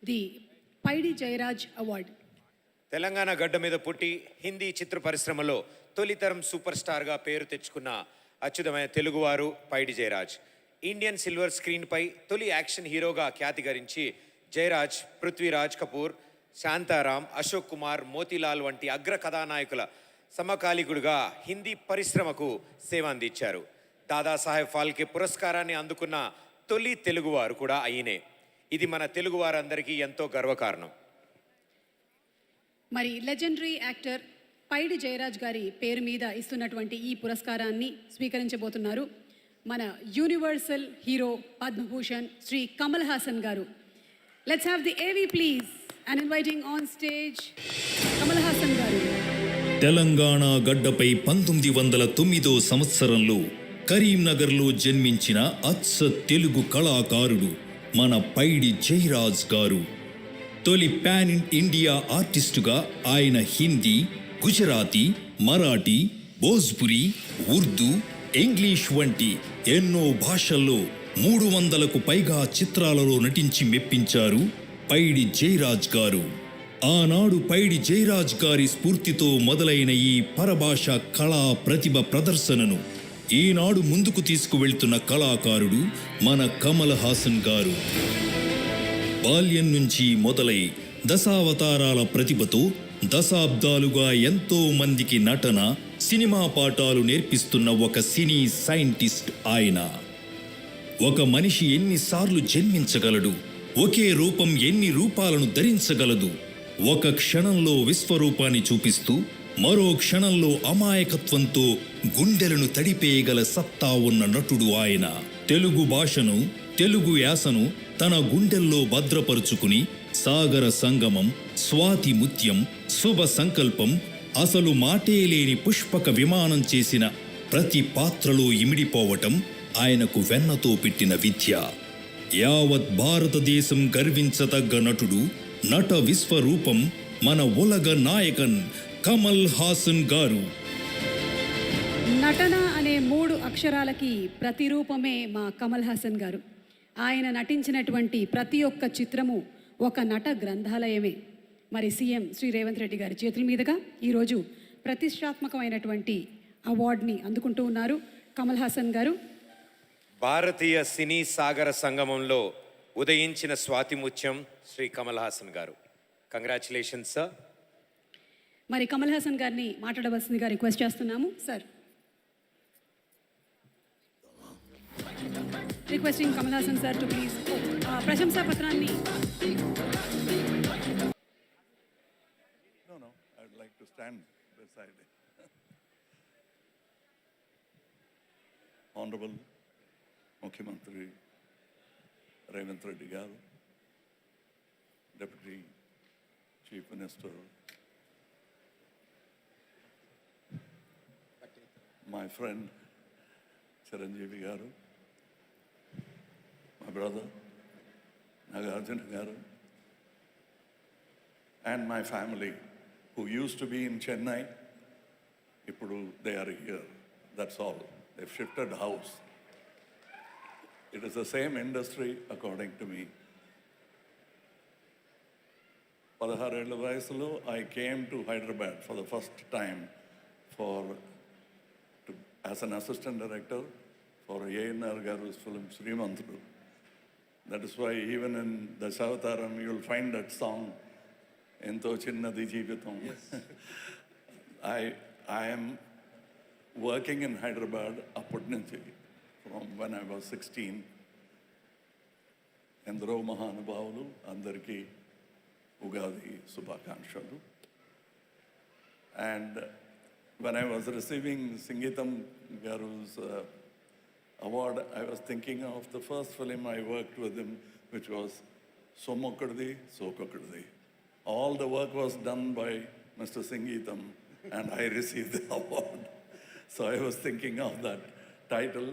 the Paidi Jairaj Award. Telangana గడ్డ మీద పుట్టి హిందీ చిత్ర పరిశ్రమలో తొలితరం సూపర్ స్టార్గా పేరు తెచ్చుకున్న అత్యుతమైన తెలుగువారు పైడి జయరాజ్. ఇండియన్ సిల్వర్ స్క్రీన్పై తొలి యాక్షన్ హీరోగా ఖ్యాతి గరించి జయరాజ్ పృథ్వీరాజ్ కపూర్, శాంతారాం, అశోక్ కుమార్, మోతీలాల్ వంటి అగ్ర కథానాయకుల సమకాలీకుడుగా హిందీ పరిశ్రమకు సేవ అందించారు. దాదాసాహెబ్ ఫాల్కే పురస్కారాన్ని అందుకున్న తొలి తెలుగువారు కూడా అయినే. ఇది మన తెలుగువారందరికీ ఎంతో గర్వకారణం. మరి లెజెండరీ యాక్టర్ పైడి జయరాజ్ గారి పేరు మీద ఇస్తున్నటువంటి ఈ పురస్కారాన్ని స్వీకరించబోతున్నారు మన యూనివర్సల్ హీరో పద్మభూషణ్ శ్రీ కమల్ హాసన్ గారు. లెట్స్ హ్యావ్ ది ఏవీ please and inviting on stage Kamal Haasan గారు. తెలంగాణ గడ్డపై 1909 సంవత్సరంలో కరీంనగర్లో జన్మించిన అచ్చ తెలుగు కళాకారుడు మన పైడి జయరాజ్ గారు. తొలి పాన్ ఇండియా ఆర్టిస్టుగా ఆయన హిందీ, గుజరాతీ, మరాఠీ, భోజ్పురి, ఉర్దూ, ఇంగ్లీష్ వంటి ఎన్నో భాషల్లో 300కు పైగా చిత్రాలలో నటించి మెప్పించారు పైడి జయరాజ్ గారు. ఆనాడు పైడి జయరాజ్ గారి స్ఫూర్తితో మొదలైన ఈ పరభాష కళా ప్రతిభ ప్రదర్శనను ఈనాడు ముందుకు తీసుకువెళ్తున్న కళాకారుడు మన కమల్ హాసన్ గారు. బాల్యం నుంచి మొదలై దశావతారాల ప్రతిభతో దశాబ్దాలుగా ఎంతో మందికి నటన, సినిమా పాఠాలు నేర్పిస్తున్న ఒక సినీ సైంటిస్ట్ ఆయన. ఒక మనిషి ఎన్నిసార్లు జన్మించగలడు, ఒకే రూపం ఎన్ని రూపాలను ధరించగలదు, ఒక క్షణంలో విశ్వరూపాన్ని చూపిస్తూ మరో క్షణంలో అమాయకత్వంతో గుండెలను తడిపేయగల సత్తా ఉన్న నటుడు ఆయన. తెలుగు భాషను, తెలుగు యాసను తన గుండెల్లో భద్రపరుచుకుని సాగర సంగమం, స్వాతి ముత్యం, శుభ సంకల్పం, అసలు మాటే లేని పుష్పక విమానం చేసిన ప్రతి పాత్రలో ఇమిడిపోవటం ఆయనకు వెన్నతో పెట్టిన విద్య. యావత్ భారతదేశం గర్వించదగ్గ నటుడు, నట విశ్వరూపం మన ఉలగ నాయకన్ కమల్ హాసన్ గారు. నటన అనే 3 అక్షరాలకి ప్రతిరూపమే మా కమల్ హాసన్ గారు. ఆయన నటించినటువంటి ప్రతి ఒక్క చిత్రము ఒక నట గ్రంథాలయమే. మరి సీఎం శ్రీ రేవంత్ రెడ్డి గారి చేతుల మీదుగా ఈరోజు ప్రతిష్టాత్మకమైనటువంటి అవార్డుని అందుకుంటూ ఉన్నారు కమల్ హాసన్ గారు. భారతీయ సినీ సాగర సంగమంలో ఉదయించిన స్వాతిముత్యం శ్రీ కమల్ హాసన్ గారు. Congratulations sir. మరి కమల్ హాసన్ గారిని మాట్లాడవలసిందిగా రిక్వెస్ట్ చేస్తున్నాము సార్. Requesting Kamal Haasan sir to please ప్రశంసా పత్రాన్ని. No, I would like to stand beside it. Honorable Mukhyamantri Revanth Reddy Garu, Deputy Chief Minister, my friend Chiranjeevi Garu, my brother Nagarjuna Garu, and my family who used to be in Chennai, ippudu they are here. That's all. They've shifted house. It is the same industry according to me. 16 ఏళ్ల వయసులో I came to Hyderabad for the first time as an assistant director for A.N.R. Garu's film Srimantudu. That is why even in Dashavataram you will find that song, Ento Chinnadi Jeevitam. I am working in Hyderabad appadi nunchi from when I was 16. Endro Mahanubhavulu andariki Ugadi Subhakankshalu. And when I was receiving Sangeetam Garu's award, I was thinking of the first film I worked with him, which was Somokkaddi Sokokkaddi. All the work was done by Mr. Sangeetam and I received the award. So I was thinking of that title.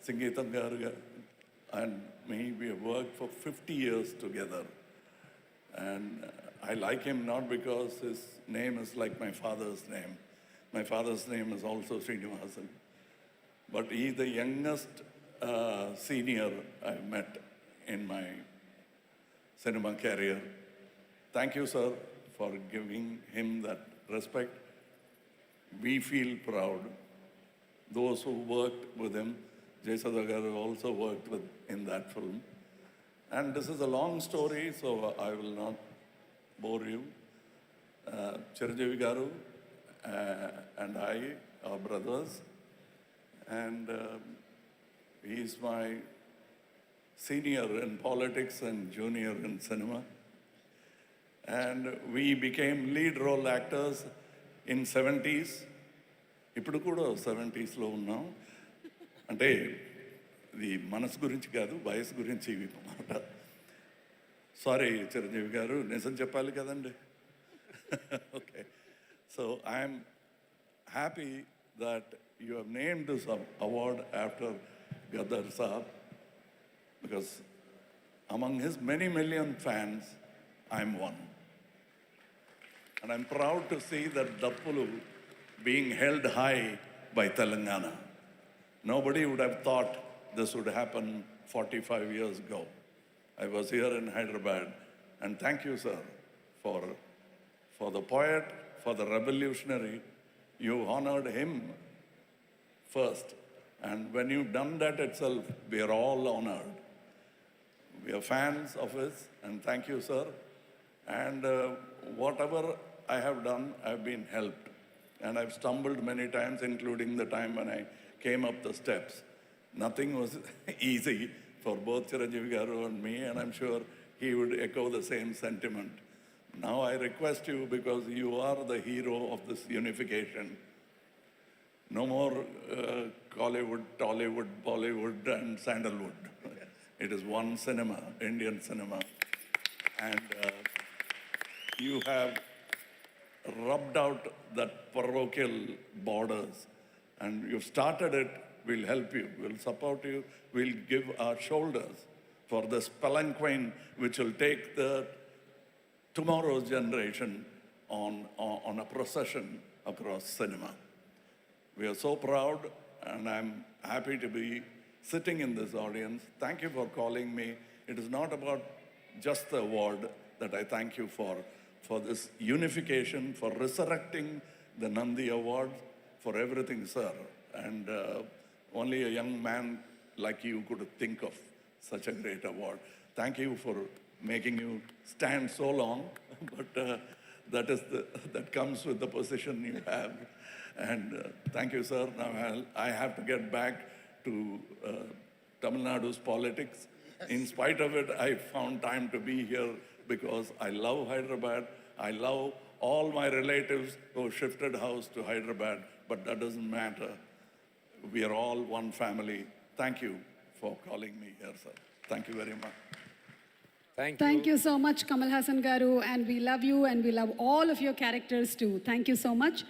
Sangeetam Garu and me, we have worked for 50 years together. And I like him not because his name is like my father's name. My father's name is also Srinivasan. But he's the youngest senior I've met in my cinema career. Thank you, sir, for giving him that respect. We feel proud. Those who worked with him, Jayasada garu also worked with in that film. And this is a long story, so I will not bore you. Chiranjeevi garu and I are brothers, and he is my senior in politics and junior in cinema. And we became lead role actors in 70s. ఇప్పుడు కూడా 70sలో ఉన్నాం. అంటే ఇది మనసు గురించి కాదు, వయసు గురించి మాట. సారీ చిరంజీవి గారు, నిజం చెప్పాలి కదండి. Okay, so I'm happy that you have named this award after Gadar Saab, because among his many million fans, I'm one. And I'm proud to see that Dappulu being held high by Telangana. Nobody would have thought this would happen 45 years ago. I was here in Hyderabad, and thank you, sir, for the poet, for the revolutionary. You honored him first, and when you've done that itself, we are all honored. We are fans of his, and thank you, sir. And whatever I have done, I've been helped. And I've stumbled many times, including the time when I came up the steps. Nothing was easy for both Chiranjeevi garu and me, and I'm sure he would echo the same sentiment. Now I request you, because you are the hero of this unification. No more Collywood, Tollywood, Bollywood, and Sandalwood. It is one cinema, Indian cinema. And you have rubbed out that parochial borders, and you've started it. We'll help you, we'll support you, we'll give our shoulders for this palanquin which will take the tomorrow's generation on a procession across cinema. We are so proud, and I'm happy to be sitting in this audience. Thank you for calling me. It is not about just the award that I thank you for this unification, for resurrecting the Nandi Award, for everything, sir. And only a young man like you could think of such a great award. Thank you for making you stand so long, but that comes with the position you have. And thank you, sir. Now I have to get back to Tamil Nadu's politics. In spite of it, I found time to be here because I love Hyderabad. I love all my relatives who shifted house to Hyderabad, but that doesn't matter. We are all one family. Thank you for calling me here, sir. Thank you very much. Thank you so much, Kamal Hassan garu, and we love you, and we love all of your characters too. Thank you so much.